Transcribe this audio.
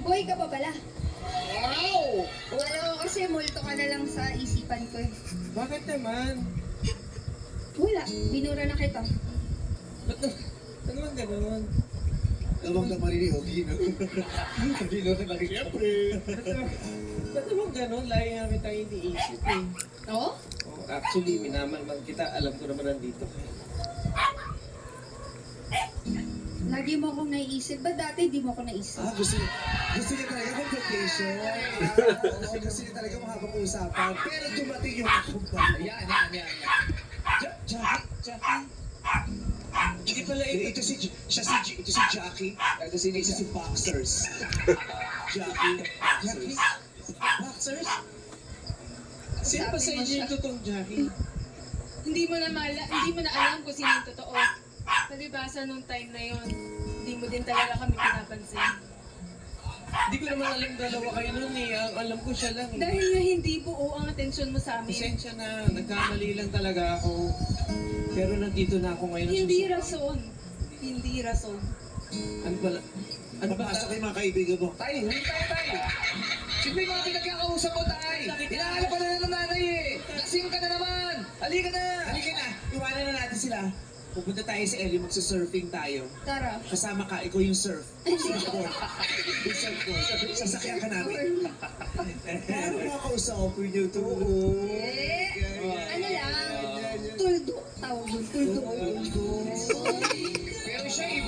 Boy ka pa pala. Wow! Alam ko kasi multo ka na lang sa isipan ko eh. Bakit naman? Wala, binura na kita. Ba't naman ganun? Labang na marinihogi, no? Hindi na lang. Siyempre. Ba't naman ganun? Lagi namin tayo iniisip eh. Oo? Oh, actually, minamalmal kita. Alam ko naman nandito ka. Lagi mo akong naiisip. Ba dati di mo ako naisip? Gusto niya talaga confrontation. Gusto niya talaga makakapag-usapan. Pero dumating yung kumpanya. Yan. Jackie. Hindi pala Ito si Jackie. Ito si Boxers. Jackie. Boxers? Sino ba sa inyo yung totoong Jackie? Hindi mo na alam kung sino yung totoo. Palibasa nung time na yon, hindi mo din talaga kami pinapansin. Hindi ko naman alam dalawa kayo nun eh. Ang alam ko siya lang eh. Dahil nga hindi buo ang atensyon mo sa amin. Pasensya na. Nagkamali lang talaga ako. Pero nandito na ako ngayon. Hindi rason. Hindi rason. Ano pala? Ano ba? Papasok yung mga kaibigan mo. Tay, hindi tayo. Siyempre yung mga pinagkakausap mo, tay. Hinahanap ka na ng nanay eh. Lasing ka na naman. Halika na. Halika na. Iwanan na natin sila. Pupunta tayo sa Ellie, magsa-surfing tayo. Tara. Kasama ka, ikaw yung surf. Surfboard. Yung surfboard. Sasakyan ka namin. Paano makakausapin niyo ito? Ano lang? Tuldo. Tawag doon. Tuldo. Tuldo.